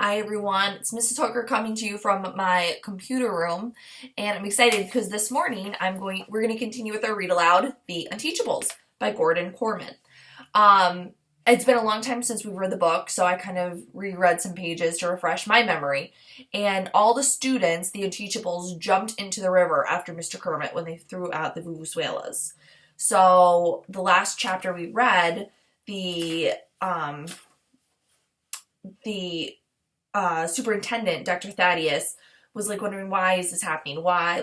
Hi everyone, it's Mrs. Hooker coming to you from my computer room, and I'm excited because this morning we're going to continue with our read aloud, The Unteachables by Gordon Corman. It's been a long time since we read the book, so I kind of reread some pages to refresh my memory, and all the students, the Unteachables, jumped into the river after Mr. Kermit when they threw out the vuvuzelas. So the last chapter we read, the superintendent, Dr. Thaddeus, was wondering, why is this happening? Why,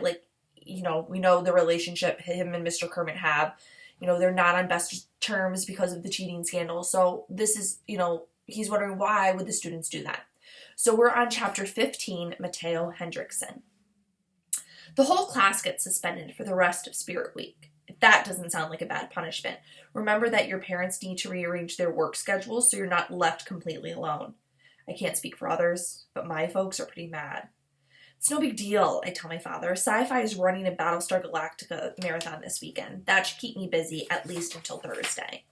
we know the relationship him and Mr. Kermit have. They're not on best terms because of the cheating scandal. So this is, he's wondering, why would the students do that? So we're on chapter 15, Matteo Hendrickson. The whole class gets suspended for the rest of Spirit Week. If that doesn't sound like a bad punishment, remember that your parents need to rearrange their work schedules so you're not left completely alone. I can't speak for others, but my folks are pretty mad. It's no big deal, I tell my father. Sci-Fi is running a Battlestar Galactica marathon this weekend. That should keep me busy at least until Thursday.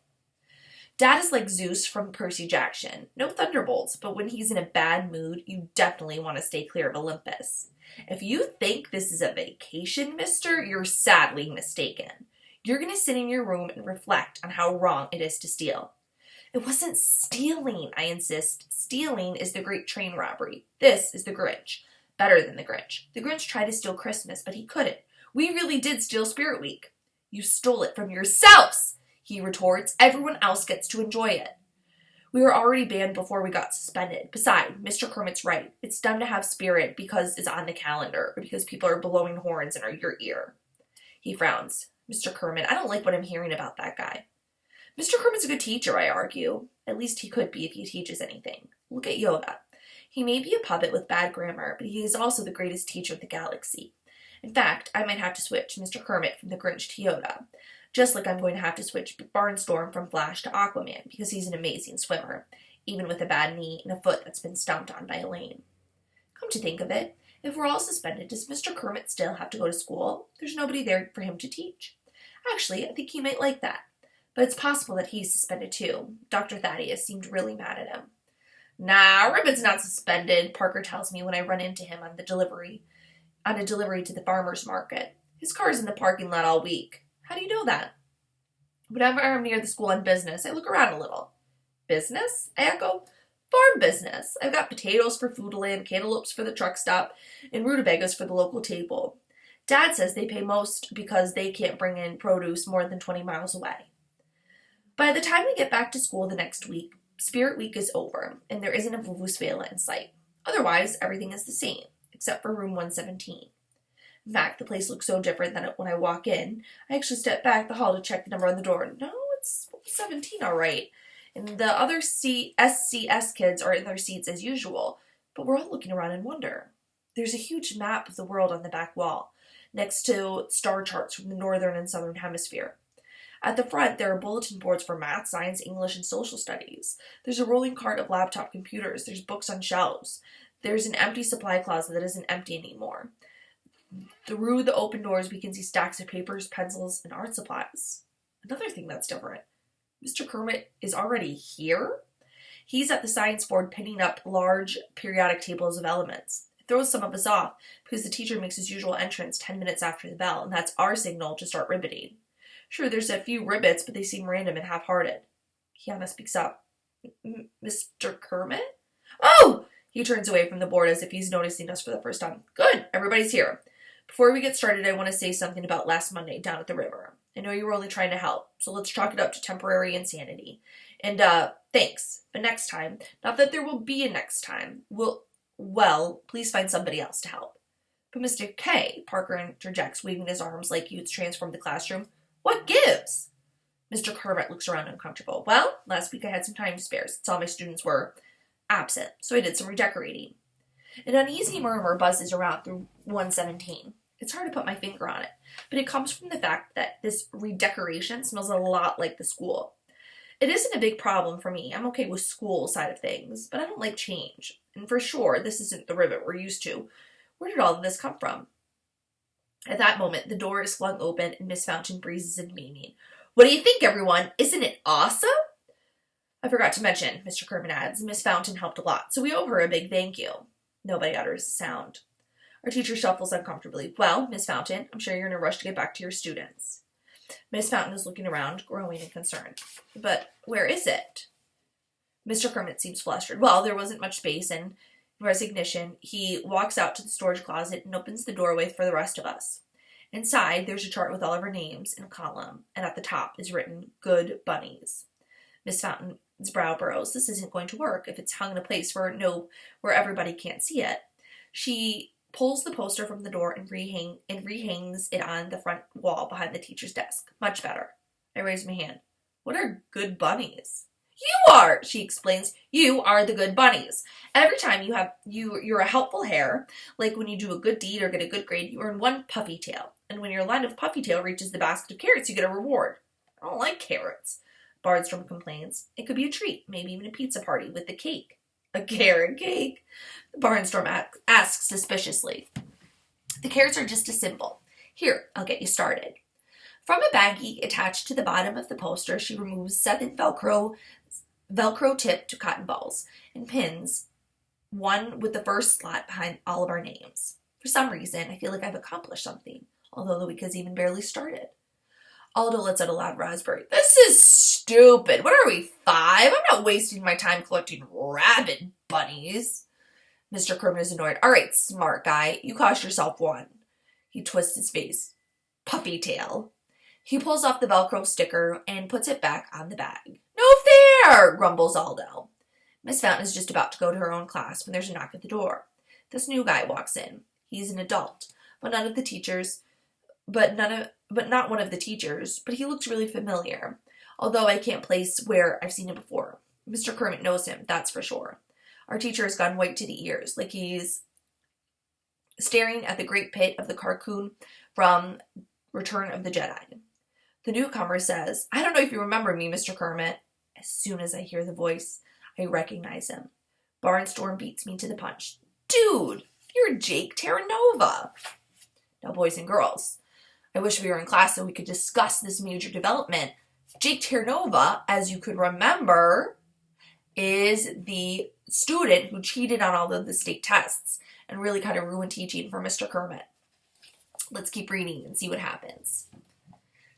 Dad is like Zeus from Percy Jackson. No thunderbolts, but when he's in a bad mood, you definitely want to stay clear of Olympus. If you think this is a vacation, mister, you're sadly mistaken. You're going to sit in your room and reflect on how wrong it is to steal. It wasn't stealing, I insist. Stealing is the great train robbery. This is the Grinch. Better than the Grinch. The Grinch tried to steal Christmas, but he couldn't. We really did steal Spirit Week. You stole it from yourselves, he retorts. Everyone else gets to enjoy it. We were already banned before we got suspended. Besides, Mr. Kermit's right. It's dumb to have Spirit because it's on the calendar or because people are blowing horns in your ear. He frowns. Mr. Kermit, I don't like what I'm hearing about that guy. Mr. Kermit's a good teacher, I argue. At least he could be if he teaches anything. Look at Yoda. He may be a puppet with bad grammar, but he is also the greatest teacher of the galaxy. In fact, I might have to switch Mr. Kermit from the Grinch to Yoda, just like I'm going to have to switch Barnstorm from Flash to Aquaman, because he's an amazing swimmer, even with a bad knee and a foot that's been stomped on by Elaine. Come to think of it, if we're all suspended, does Mr. Kermit still have to go to school? There's nobody there for him to teach. Actually, I think he might like that. But it's possible that he's suspended too. Dr. Thaddeus seemed really mad at him. Nah, Ribbon's not suspended, Parker tells me when I run into him on a delivery to the farmer's market. His car's in the parking lot all week. How do you know that? Whenever I'm near the school on business, I look around a little. Business? I echo. Farm business. I've got potatoes for Foodland, cantaloupes for the truck stop, and rutabagas for the local table. Dad says they pay most because they can't bring in produce more than 20 miles away. By the time we get back to school the next week, Spirit Week is over, and there isn't a vuvuzela in sight. Otherwise, everything is the same, except for room 117. In fact, the place looks so different that when I walk in, I actually step back the hall to check the number on the door. No, it's 17 all right. And the other SCS kids are in their seats as usual, but we're all looking around in wonder. There's a huge map of the world on the back wall, next to star charts from the northern and southern hemisphere. At the front, there are bulletin boards for math, science, English, and social studies. There's a rolling cart of laptop computers. There's books on shelves. There's an empty supply closet that isn't empty anymore. Through the open doors, we can see stacks of papers, pencils, and art supplies. Another thing that's different. Mr. Kermit is already here? He's at the science board pinning up large periodic tables of elements. It throws some of us off because the teacher makes his usual entrance 10 minutes after the bell, and that's our signal to start ribbiting. Sure, there's a few ribbits, but they seem random and half-hearted. Kiana speaks up. Mr. Kermit? Oh! He turns away from the board as if he's noticing us for the first time. Good, everybody's here. Before we get started, I want to say something about last Monday down at the river. I know you were only trying to help, so let's chalk it up to temporary insanity. And, thanks. But next time, not that there will be a next time, please find somebody else to help. But Mr. K, Parker interjects, waving his arms like you'd transformed the classroom. What gives? Mr. Kermit looks around uncomfortable. Well, last week I had some time to spare since all my students were absent, so I did some redecorating. An uneasy murmur buzzes around through 117. It's hard to put my finger on it, but it comes from the fact that this redecoration smells a lot like the school. It isn't a big problem for me. I'm okay with school side of things, but I don't like change. And for sure, this isn't the ribbit we're used to. Where did all of this come from? At that moment, the door is flung open and Miss Fountain breezes in beaming. What do you think, everyone? Isn't it awesome? I forgot to mention, Mr. Kerman adds, Miss Fountain helped a lot, so we owe her a big thank you. Nobody utters a sound. Our teacher shuffles uncomfortably. Well, Miss Fountain, I'm sure you're in a rush to get back to your students. Miss Fountain is looking around, growing in concern. But where is it? Mr. Kermit seems flustered. Well, there wasn't much space, and in resignation, he walks out to the storage closet and opens the doorway for the rest of us. Inside, there's a chart with all of our names in a column, and at the top is written, Good Bunnies. Miss Fountain's brow burrows. This isn't going to work if it's hung in a place where everybody can't see it. She pulls the poster from the door and rehangs it on the front wall behind the teacher's desk. Much better. I raise my hand. What are good bunnies? You are, she explains. You are the good bunnies. Every time you're a helpful hare, like when you do a good deed or get a good grade, you earn one puffy tail. And when your line of puffy tail reaches the basket of carrots, you get a reward. I don't like carrots. Barnstorm complains. It could be a treat, maybe even a pizza party with the cake. A carrot cake? Barnstorm asks suspiciously. The carrots are just a symbol. Here, I'll get you started. From a baggie attached to the bottom of the poster, she removes 7 Velcro tipped cotton balls and pins, one with the first slot behind all of our names. For some reason, I feel like I've accomplished something, although the week has even barely started. Aldo lets out a loud raspberry. This is stupid. What are we, 5? I'm not wasting my time collecting rabbit bunnies. Mr. Kermit is annoyed. All right, smart guy. You cost yourself 1. He twists his face. Puppy tail. He pulls off the Velcro sticker and puts it back on the bag. No fair, grumbles Aldo. Miss Fountain is just about to go to her own class when there's a knock at the door. This new guy walks in. He's an adult, but not one of the teachers, but he looks really familiar, although I can't place where I've seen him before. Mr. Kermit knows him, that's for sure. Our teacher has gone white to the ears, like he's staring at the great pit of the Carcoon from Return of the Jedi. The newcomer says, I don't know if you remember me, Mr. Kermit. As soon as I hear the voice, I recognize him. Barnstorm beats me to the punch. Dude, you're Jake Terranova. Now, boys and girls, I wish we were in class so we could discuss this major development. Jake Terranova, as you could remember, is the student who cheated on all of the state tests and really kind of ruined teaching for Mr. Kermit. Let's keep reading and see what happens.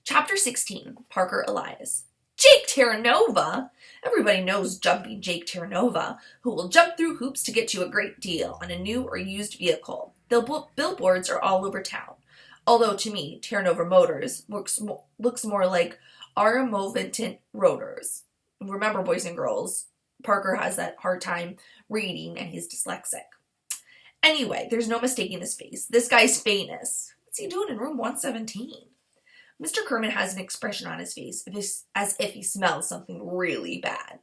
Chapter 16, Parker Elias. Jake Terranova! Everybody knows jumping Jake Terranova, who will jump through hoops to get you a great deal on a new or used vehicle. Billboards are all over town. Although to me, Terranova Motors looks more like Aramoventant Rotors. Remember, boys and girls, Parker has that hard time reading and he's dyslexic. Anyway, there's no mistaking his face. This guy's famous. What's he doing in room 117? Mr. Kermit has an expression on his face as if he smells something really bad.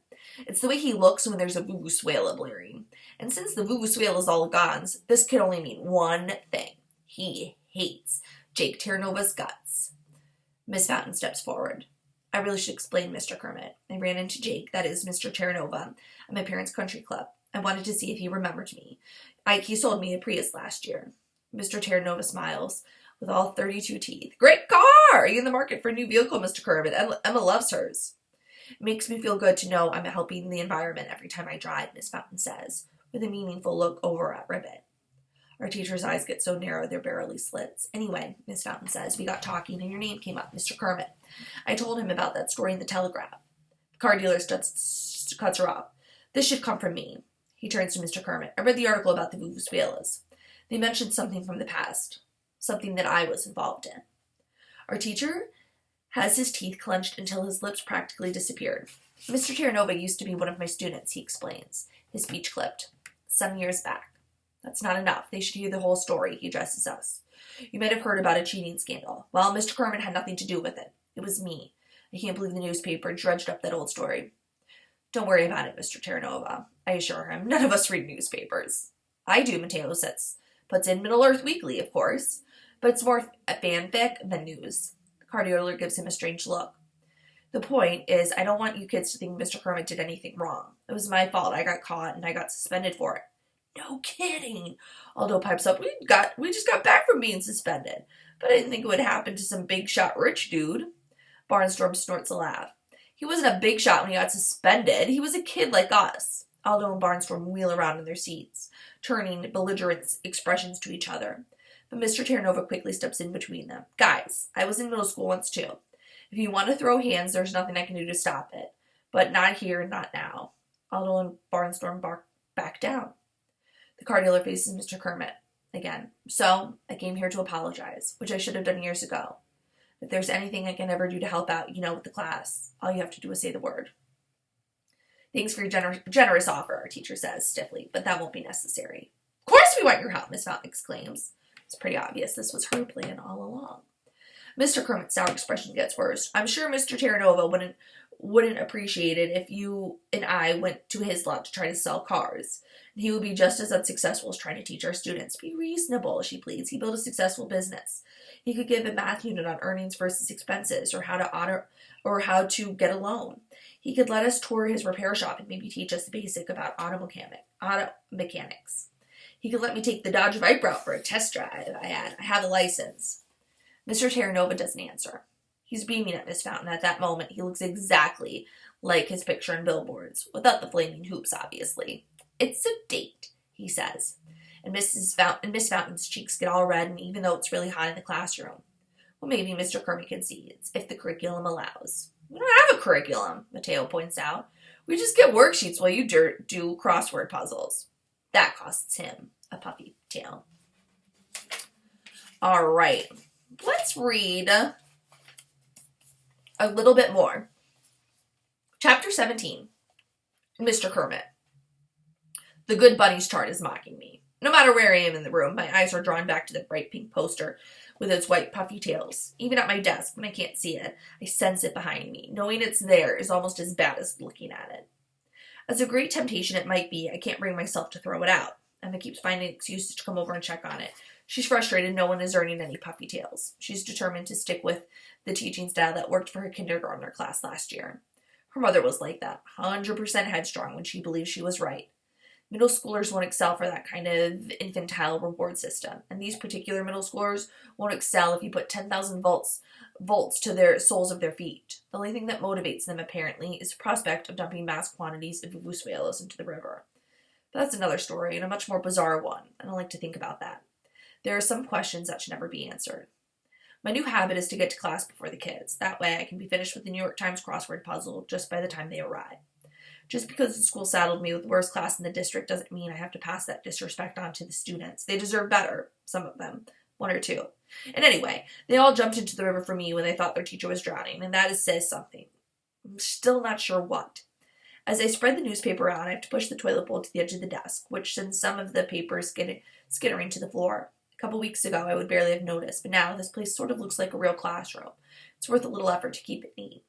It's the way he looks when there's a vuvuzela blaring. And since the vuvuzela is all gone, this can only mean one thing. He hates Jake Terranova's guts. Miss Fountain steps forward. I really should explain, Mr. Kermit. I ran into Jake, that is Mr. Terranova, at my parents' country club. I wanted to see if he remembered me. He sold me a Prius last year. Mr. Terranova smiles with all 32 teeth. Great car! Are you in the market for a new vehicle, Mr. Kermit? Emma loves hers. It makes me feel good to know I'm helping the environment every time I drive, Miss Fountain says, with a meaningful look over at Ribbit. Our teacher's eyes get so narrow they're barely slits. Anyway, Miss Fountain says, we got talking and your name came up, Mr. Kermit. I told him about that story in the Telegraph. The car dealer cuts her off. This should come from me. He turns to Mr. Kermit. I read the article about the vuvuzelas. They mentioned something from the past, something that I was involved in. Our teacher has his teeth clenched until his lips practically disappeared. Mr. Terranova used to be one of my students, he explains, his speech clipped. Some years back. That's not enough. They should hear the whole story, he addresses us. You might have heard about a cheating scandal. Well, Mr. Kermit had nothing to do with it. It was me. I can't believe the newspaper dredged up that old story. Don't worry about it, Mr. Terranova, I assure him. None of us read newspapers. I do, Mateo puts in Middle Earth Weekly, of course. But it's more fanfic than news. The car dealer gives him a strange look. The point is, I don't want you kids to think Mr. Kermit did anything wrong. It was my fault. I got caught and I got suspended for it. No kidding. Aldo pipes up, we just got back from being suspended. But I didn't think it would happen to some big shot rich dude. Barnstorm snorts a laugh. He wasn't a big shot when he got suspended. He was a kid like us. Aldo and Barnstorm wheel around in their seats, turning belligerent expressions to each other. But Mr. Terranova quickly steps in between them. Guys, I was in middle school once too. If you want to throw hands, there's nothing I can do to stop it. But not here, not now. Aldo and Barnstorm back down. The car dealer faces Mr. Kermit again. So, I came here to apologize, which I should have done years ago. If there's anything I can ever do to help out, with the class, all you have to do is say the word. Thanks for your generous offer, our teacher says stiffly, but that won't be necessary. Of course we want your help, Miss Fountain exclaims. It's pretty obvious this was her plan all along. Mr. Kermit's sour expression gets worse. I'm sure Mr. Terranova wouldn't appreciate it if you and I went to his lot to try to sell cars. He would be just as unsuccessful as trying to teach our students. Be reasonable, she pleads. He built a successful business. He could give a math unit on earnings versus expenses, or how to get a loan. He could let us tour his repair shop and maybe teach us the basic about auto mechanics. He could let me take the Dodge Viper out for a test drive. I have a license. Mr. Terranova doesn't answer. He's beaming at Miss Fountain. At that moment, he looks exactly like his picture in billboards, without the flaming hoops, obviously. It's a date, he says. And Miss Fountain's cheeks get all red, and even though it's really hot in the classroom. Well, maybe Mr. Kermit concedes, if the curriculum allows. We don't have a curriculum, Mateo points out. We just get worksheets while you do crossword puzzles. That costs him a puffy tail. All right, let's read a little bit more. Chapter 17, Mr. Kermit. The good bunny's chart is mocking me. No matter where I am in the room, my eyes are drawn back to the bright pink poster with its white puffy tails. Even at my desk, when I can't see it, I sense it behind me. Knowing it's there is almost as bad as looking at it. As a great temptation it might be, I can't bring myself to throw it out. Emma keeps finding excuses to come over and check on it. She's frustrated no one is earning any puffy tails. She's determined to stick with the teaching style that worked for her kindergartner class last year. Her mother was like that, 100% headstrong when she believed she was right. Middle schoolers won't excel for that kind of infantile reward system, and these particular middle schoolers won't excel if you put 10,000 volts to their soles of their feet. The only thing that motivates them, apparently, is the prospect of dumping mass quantities of vuvuzelos into the river. But that's another story, and a much more bizarre one. I don't like to think about that. There are some questions that should never be answered. My new habit is to get to class before the kids. That way I can be finished with the New York Times crossword puzzle just by the time they arrive. Just because the school saddled me with the worst class in the district doesn't mean I have to pass that disrespect on to the students. They deserve better, some of them, one or two. And anyway, they all jumped into the river for me when they thought their teacher was drowning, and that says something. I'm still not sure what. As I spread the newspaper out, I have to push the toilet bowl to the edge of the desk, which sends some of the paper skittering to the floor. A couple weeks ago, I would barely have noticed, but now this place sort of looks like a real classroom. It's worth a little effort to keep it neat.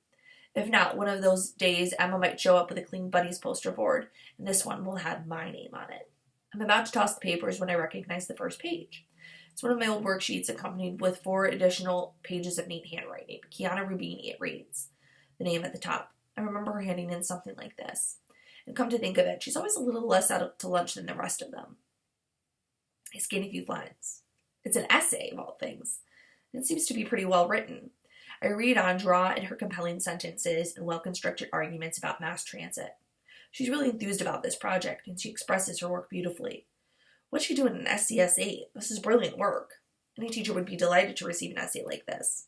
If not, one of those days, Emma might show up with a clean Buddies poster board, and this one will have my name on it. I'm about to toss the papers when I recognize the first page. It's one of my old worksheets accompanied with 4 additional pages of neat handwriting. Kiana Rubini, it reads. The name at the top. I remember her handing in something like this. And come to think of it, she's always a little less out to lunch than the rest of them. I scan a few lines. It's an essay, of all things. It seems to be pretty well written. I read on, draw in her compelling sentences and well-constructed arguments about mass transit. She's really enthused about this project, and she expresses her work beautifully. What's she doing in an SCS 8? This is brilliant work. Any teacher would be delighted to receive an essay like this.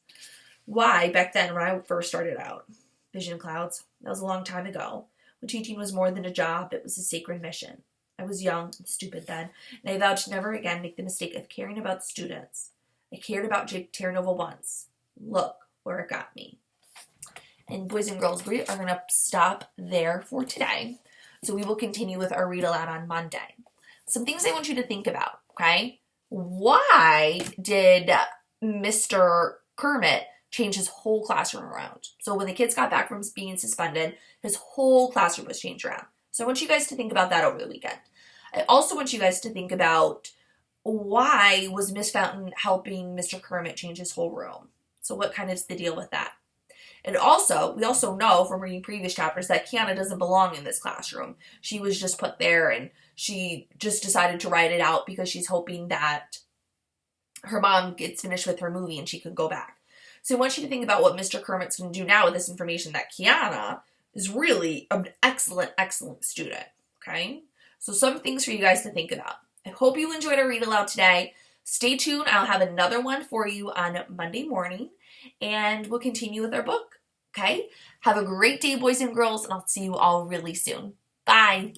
Why, back then when I first started out? Vision clouds. That was a long time ago. When teaching was more than a job, it was a sacred mission. I was young and stupid then, and I vowed to never again make the mistake of caring about the students. I cared about Jake Terranova once. Look where it got me. And boys and girls, we are going to stop there for today. So we will continue with our read aloud on Monday. Some things I want you to think about, okay? Why did Mr. Kermit change his whole classroom around? So when the kids got back from being suspended, his whole classroom was changed around. So I want you guys to think about that over the weekend. I also want you guys to think about why was Miss Fountain helping Mr. Kermit change his whole room? So what kind of is the deal with that? And also, we also know from reading previous chapters that Kiana doesn't belong in this classroom. She was just put there and she just decided to write it out because she's hoping that her mom gets finished with her movie and she can go back. So I want you to think about what Mr. Kermit's going to do now with this information that Kiana is really an excellent, excellent student, okay? So some things for you guys to think about. I hope you enjoyed our read aloud today. Stay tuned. I'll have another one for you on Monday morning, and we'll continue with our book, okay? Have a great day, boys and girls, and I'll see you all really soon. Bye.